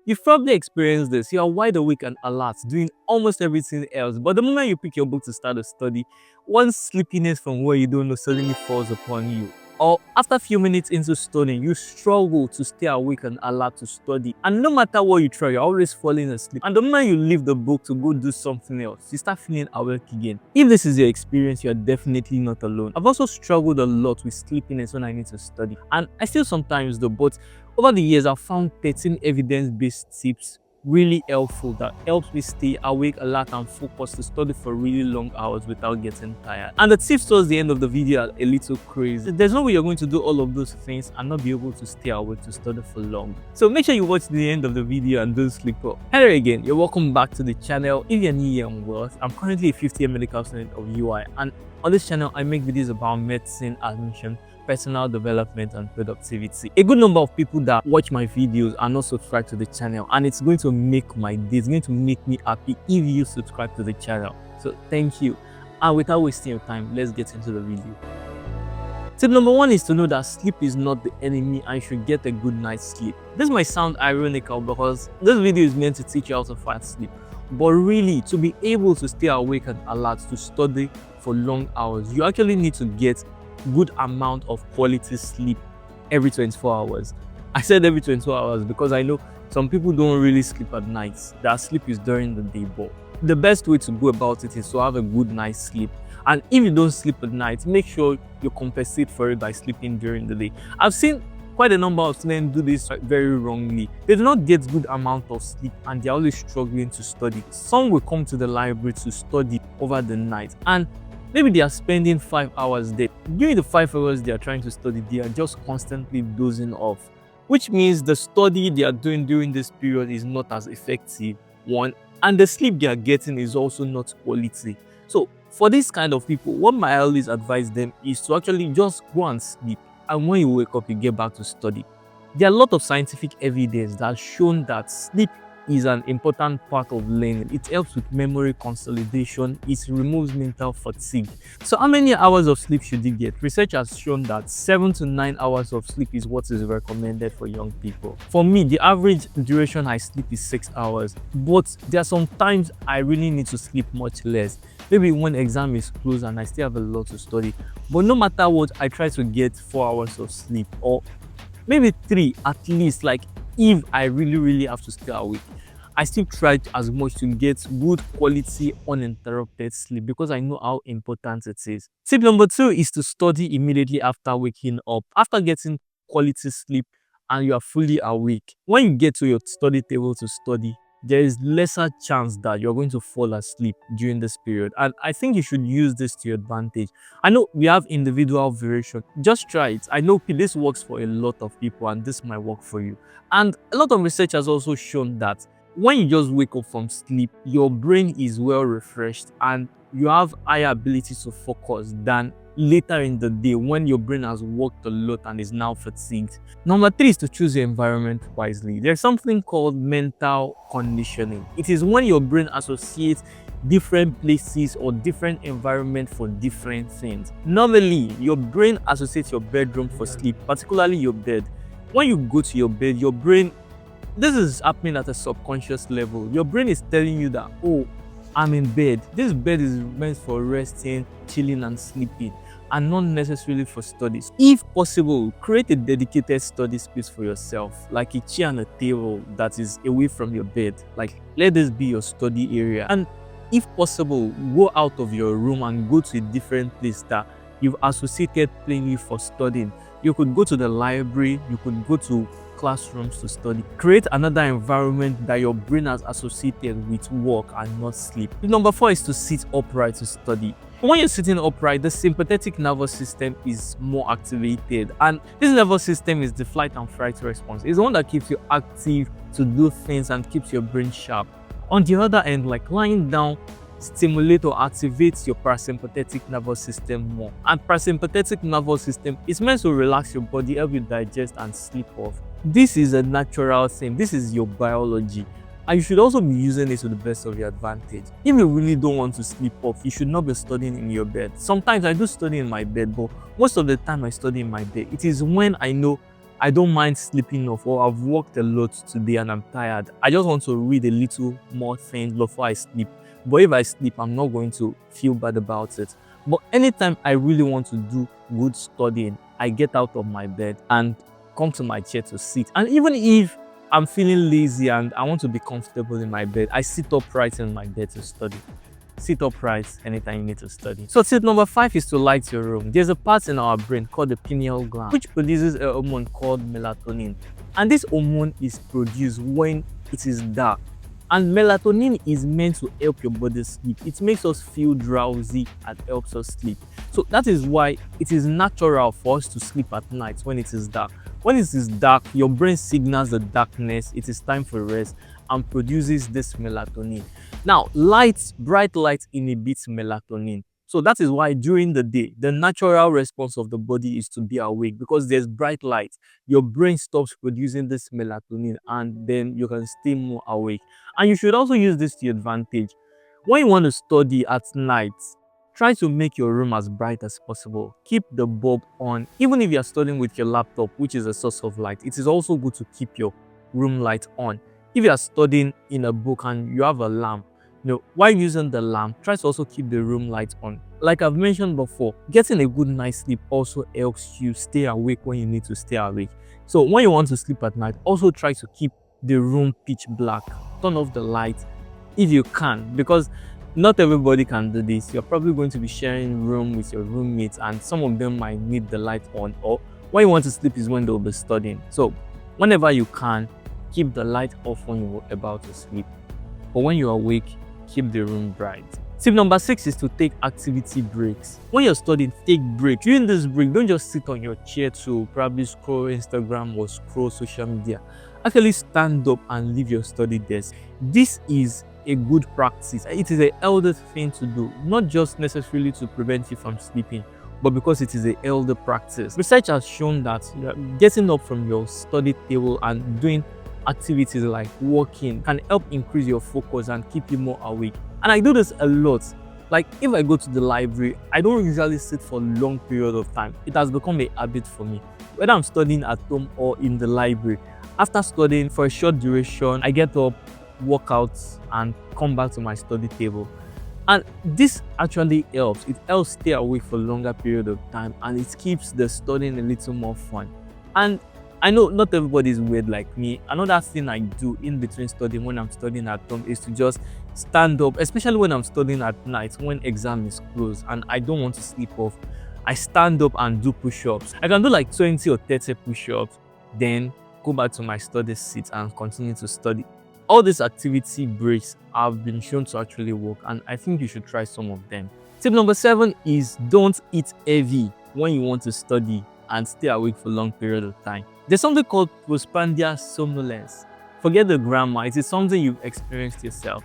You've probably experienced this. You are wide awake and alert, doing almost everything else. But the moment you pick your book to start a study, one sleepiness from where you don't know suddenly falls upon you. Or after a few minutes into studying, you struggle to stay awake and alert to study. And no matter what you try, you're always falling asleep. And the moment you leave the book to go do something else, you start feeling awake again. If this is your experience, you're definitely not alone. I've also struggled a lot with sleepiness when I need to study. And I still sometimes do, but over the years, I've found 13 evidence-based tips really helpful that helps me stay awake, alert, and focused to study for really long hours without getting tired. And the tips towards the end of the video are a little crazy. There's no way you're going to do all of those things and not be able to stay awake to study for long. So make sure you watch the end of the video and don't sleep up. Hello again, you're welcome back to the channel. If you're new here on Wealth, I'm currently a 50th medical student of UI, and on this channel I make videos about medicine, admission, personal development, and productivity. A good number of people that watch my videos are not subscribed to the channel, and it's going to make my day. It's going to make me happy if you subscribe to the channel. So thank you. And without wasting your time, let's get into the video. Tip number one is to know that sleep is not the enemy and you should get a good night's sleep. This might sound ironical because this video is meant to teach you how to find sleep. But really, to be able to stay awake and alert to study for long hours, you actually need to get good amount of quality sleep every 24 hours. I said every 24 hours because I know some people don't really sleep at nights. Their sleep is during the day, but the best way to go about it is to have a good night's sleep. And if you don't sleep at night, make sure you compensate for it by sleeping during the day. I've seen quite a number of students do this very wrongly. They do not get good amount of sleep and they're always struggling to study. Some will come to the library to study over the night, and maybe they are spending 5 hours there. During the 5 hours they are trying to study, they are just constantly dozing off, which means the study they are doing during this period is not as effective, one, and the sleep they are getting is also not quality. So for this kind of people, what I always advise them is to actually just go and sleep, and when you wake up, you get back to study. There are a lot of scientific evidence that has shown that sleep is an important part of learning. It helps with memory consolidation. It removes mental fatigue. So how many hours of sleep should you get? Research has shown that 7 to 9 hours of sleep is what is recommended for young people. For me, the average duration I sleep is 6 hours, but there are some times I really need to sleep much less. Maybe when exam is close and I still have a lot to study. But no matter what, I try to get 4 hours of sleep, or maybe 3 at least. Like if I really have to stay awake, I still try as much to get good quality uninterrupted sleep because I know how important it is. Tip number 2 is to study immediately after waking up. After getting quality sleep and you are fully awake, when you get to your study table to study, there is lesser chance that you're going to fall asleep during this period. And I think you should use this to your advantage. I know we have individual variation. Just try it. I know this works for a lot of people and this might work for you. And a lot of research has also shown that when you just wake up from sleep, your brain is well refreshed and you have higher ability to focus than later in the day when your brain has worked a lot and is now fatigued. Number 3 is to choose your environment wisely. There's something called mental conditioning. It is when your brain associates different places or different environment for different things. Normally, your brain associates your bedroom for sleep, particularly your bed. When you go to your bed, your brain, this is happening at a subconscious level. Your brain is telling you that, oh, I'm in bed. This bed is meant for resting, chilling, and sleeping, and not necessarily for studies. If possible, create a dedicated study space for yourself, like a chair and a table that is away from your bed. Like, let this be your study area. And if possible, go out of your room and go to a different place that you've associated plainly for studying. You could go to the library, you could go to classrooms to study. Create another environment that your brain has associated with work and not sleep. Number 4 is to sit upright to study. When you're sitting upright, the sympathetic nervous system is more activated, and this nervous system is the flight and fright response. It's the one that keeps you active to do things and keeps your brain sharp. On the other end, like lying down, stimulate or activates your parasympathetic nervous system more. And parasympathetic nervous system is meant to relax your body, help you digest and sleep off. This is a natural thing. This is your biology. And you should also be using it to the best of your advantage. If you really don't want to sleep off, you should not be studying in your bed. Sometimes I do study in my bed, but most of the time I study in my bed. It is when I know I don't mind sleeping off, or I've worked a lot today and I'm tired. I just want to read a little more things before I sleep. But if I sleep, I'm not going to feel bad about it. But anytime I really want to do good studying, I get out of my bed and come to my chair to sit. And even if I'm feeling lazy and I want to be comfortable in my bed, I sit upright in my bed to study. Sit upright anytime you need to study. So tip number 5 is to light your room. There's a part in our brain called the pineal gland, which produces a hormone called melatonin. And this hormone is produced when it is dark. And melatonin is meant to help your body sleep. It makes us feel drowsy and helps us sleep. So that is why it is natural for us to sleep at night when it is dark. When it is dark, your brain signals the darkness, it is time for rest, and produces this melatonin. Now, bright light inhibits melatonin. So that is why during the day, the natural response of the body is to be awake, because there's bright light. Your brain stops producing this melatonin and then you can stay more awake. And you should also use this to your advantage. When you want to study at night, try to make your room as bright as possible. Keep the bulb on. Even if you are studying with your laptop, which is a source of light, it is also good to keep your room light on. If you are studying in a book and you have a lamp, while using the lamp, try to also keep the room light on. Like I've mentioned before, getting a good night's sleep also helps you stay awake when you need to stay awake. So when you want to sleep at night, also try to keep the room pitch black. Turn off the light if you can, because not everybody can do this. You're probably going to be sharing room with your roommates and some of them might need the light on, or when you want to sleep is when they'll be studying. So whenever you can, keep the light off when you're about to sleep. But when you're awake, keep the room bright. Tip number 6 is to take activity breaks. When you're studying, take breaks. During this break, don't just sit on your chair to probably scroll Instagram or scroll social media. Actually stand up and leave your study desk. This is a good practice. It is a elder thing to do, not just necessarily to prevent you from sleeping, but because it is an elder practice. Research has shown that getting up from your study table and doing activities like walking can help increase your focus and keep you more awake. And I do this a lot. Like if I go to the library, I don't usually sit for a long period of time. It has become a habit for me. Whether I'm studying at home or in the library, after studying for a short duration, I get up, walk out, and come back to my study table. And this actually helps. It helps stay awake for a longer period of time, and it keeps the studying a little more fun. And I know not everybody is weird like me. Another thing I do in between studying when I'm studying at home is to just stand up, especially when I'm studying at night when exam is closed and I don't want to sleep off. I stand up and do push-ups. I can do like 20 or 30 push-ups, then go back to my study seat and continue to study. All these activity breaks have been shown to actually work, and I think you should try some of them. Tip number 7 is don't eat heavy when you want to study and stay awake for a long period of time. There's something called postprandial somnolence. Forget the grammar, it is something you've experienced yourself.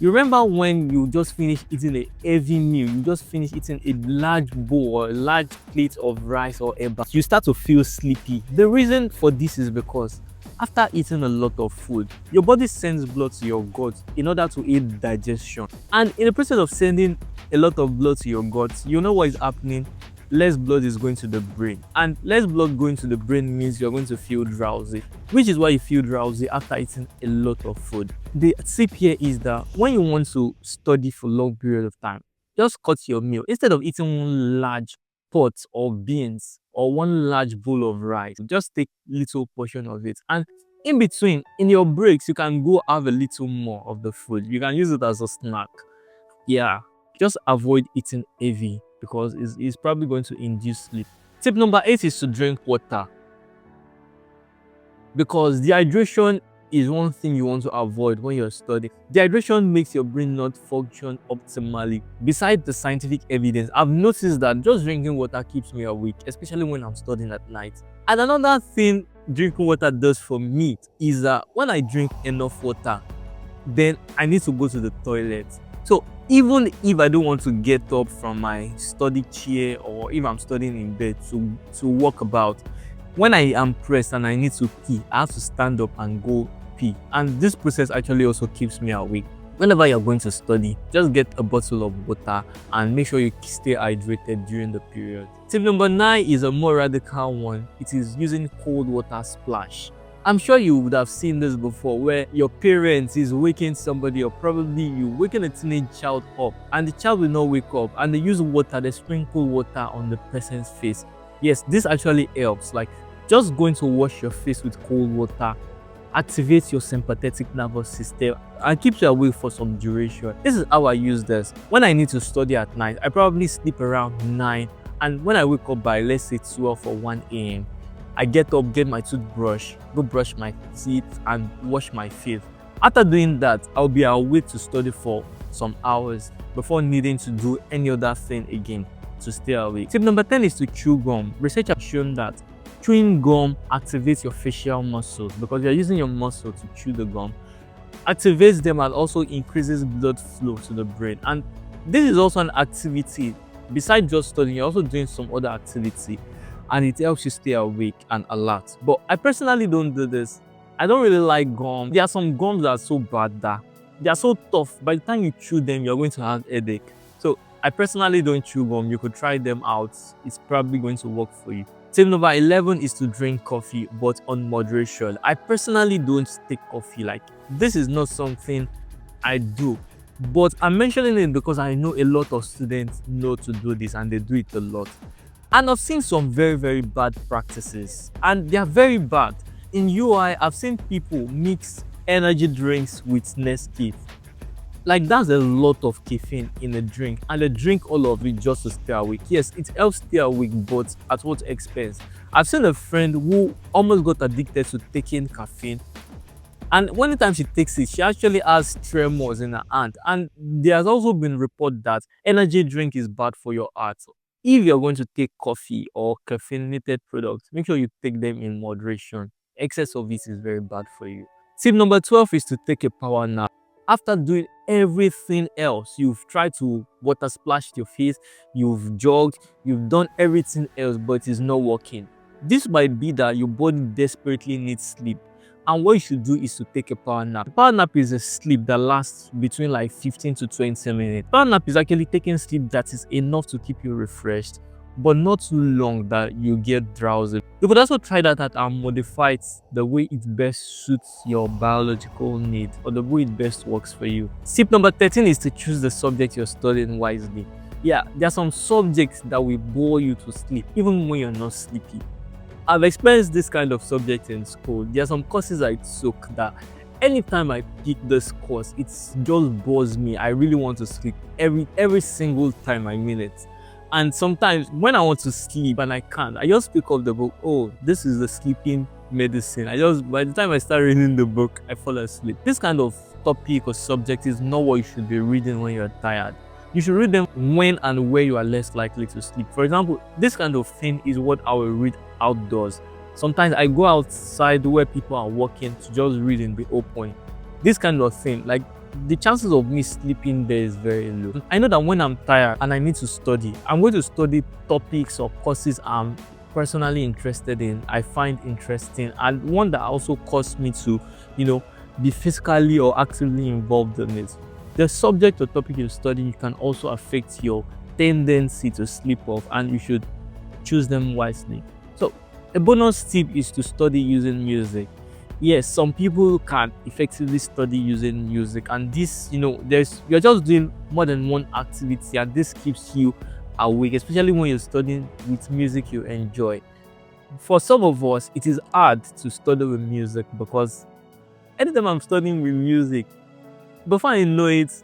You remember when you just finished eating a heavy meal, you just finished eating a large bowl or a large plate of rice or eba, you start to feel sleepy. The reason for this is because after eating a lot of food, your body sends blood to your gut in order to aid digestion. And in the process of sending a lot of blood to your gut, you know what is happening? Less blood is going to the brain, and less blood going to the brain means you're going to feel drowsy, which is why you feel drowsy after eating a lot of food. The tip here is that when you want to study for a long period of time, just cut your meal. Instead of eating one large pot of beans or one large bowl of rice, just take little portion of it, and in between, in your breaks, you can go have a little more of the food. You can use it as a snack. Yeah, just avoid eating heavy because it's probably going to induce sleep. Tip number 8 is to drink water, because dehydration is one thing you want to avoid when you're studying. Dehydration makes your brain not function optimally. Besides the scientific evidence, I've noticed that just drinking water keeps me awake, especially when I'm studying at night. And another thing drinking water does for me is that when I drink enough water, then I need to go to the toilet. So even if I don't want to get up from my study chair, or if I'm studying in bed to walk about, when I am pressed and I need to pee, I have to stand up and go pee. And this process actually also keeps me awake. Whenever you're going to study, just get a bottle of water and make sure you stay hydrated during the period. Tip number 9 is a more radical one. It is using cold water splash. I'm sure you would have seen this before, where your parents is waking somebody up, probably you waking a teenage child up, and the child will not wake up, and they use water, they sprinkle water on the person's face. Yes, this actually helps. Like, just going to wash your face with cold water activates your sympathetic nervous system and keeps you awake for some duration. This is how I use this. When I need to study at night, I probably sleep around 9, and when I wake up by, let's say, 12 or 1 a.m., I get up, get my toothbrush, go brush my teeth and wash my face. After doing that, I'll be awake to study for some hours before needing to do any other thing again to stay awake. Tip number 10 is to chew gum. Research has shown that chewing gum activates your facial muscles because you're using your muscle to chew the gum, activates them and also increases blood flow to the brain. And this is also an activity. Besides just studying, you're also doing some other activity, and it helps you stay awake and alert. But I personally don't do this. I don't really like gum. There are some gums that are so bad that they are so tough. By the time you chew them, you're going to have a headache. So I personally don't chew gum. You could try them out. It's probably going to work for you. Tip number 11 is to drink coffee, but on moderation. I personally don't take coffee. Like, this is not something I do, but I'm mentioning it because I know a lot of students know to do this and they do it a lot. And I've seen some very, very bad practices, and they are very bad. In UI, I've seen people mix energy drinks with Nescafe. Like, that's a lot of caffeine in a drink, and they drink all of it just to stay awake. Yes, it helps stay awake, but at what expense? I've seen a friend who almost got addicted to taking caffeine, and one time she takes it, she actually has tremors in her hand. And there has also been reported that energy drink is bad for your heart. If you're going to take coffee or caffeinated products, make sure you take them in moderation. Excess of it is very bad for you. Tip number 12 is to take a power nap. After doing everything else, you've tried to water splash your face, you've jogged, you've done everything else, but it is not working. This might be that your body desperately needs sleep. And what you should do is to take a power nap. A power nap is a sleep that lasts between like 15 to 20 minutes. Power nap is actually taking sleep that is enough to keep you refreshed, but not too long that you get drowsy. You could also try that out and modify it the way it best suits your biological need or the way it best works for you. Tip number 13 is to choose the subject you're studying wisely. Yeah, there are some subjects that will bore you to sleep even when you're not sleepy. I've experienced this kind of subject in school. There are some courses I took that anytime I pick this course, it just bores me. I really want to sleep every single time I'm in it. And sometimes when I want to sleep and I can't, I just pick up the book. Oh, this is the sleeping medicine. By the time I start reading the book, I fall asleep. This kind of topic or subject is not what you should be reading when you're tired. You should read them when and where you are less likely to sleep. For example, this kind of thing is what I will read outdoors. Sometimes I go outside where people are walking to just read in the open. This kind of thing, like, the chances of me sleeping there is very low. I know that when I'm tired and I need to study, I'm going to study topics or courses I'm personally interested in, I find interesting, and one that also causes me to, be physically or actively involved in it. The subject or topic you're studying can also affect your tendency to sleep off, and you should choose them wisely. So a bonus tip is to study using music. Yes, some people can effectively study using music, and this, you're just doing more than one activity, and this keeps you awake, especially when you're studying with music you enjoy. For some of us, it is hard to study with music because anytime I'm studying with music, before I know it,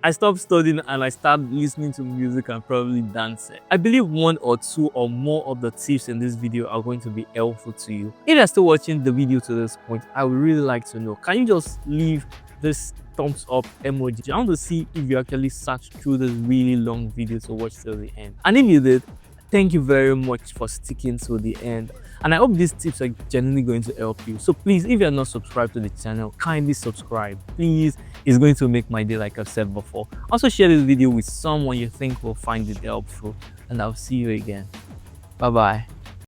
I stop studying and I start listening to music and probably dancing. I believe one or two or more of the tips in this video are going to be helpful to you. If you're still watching the video to this point, I would really like to know, can you just leave this thumbs up emoji? I want to see if you actually searched through this really long video to watch till the end. And if you did, thank you very much for sticking to the end. And I hope these tips are genuinely going to help you. So please, if you're not subscribed to the channel, kindly subscribe. Please, it's going to make my day, like I've said before. Also share this video with someone you think will find it helpful. And I'll see you again. Bye-bye.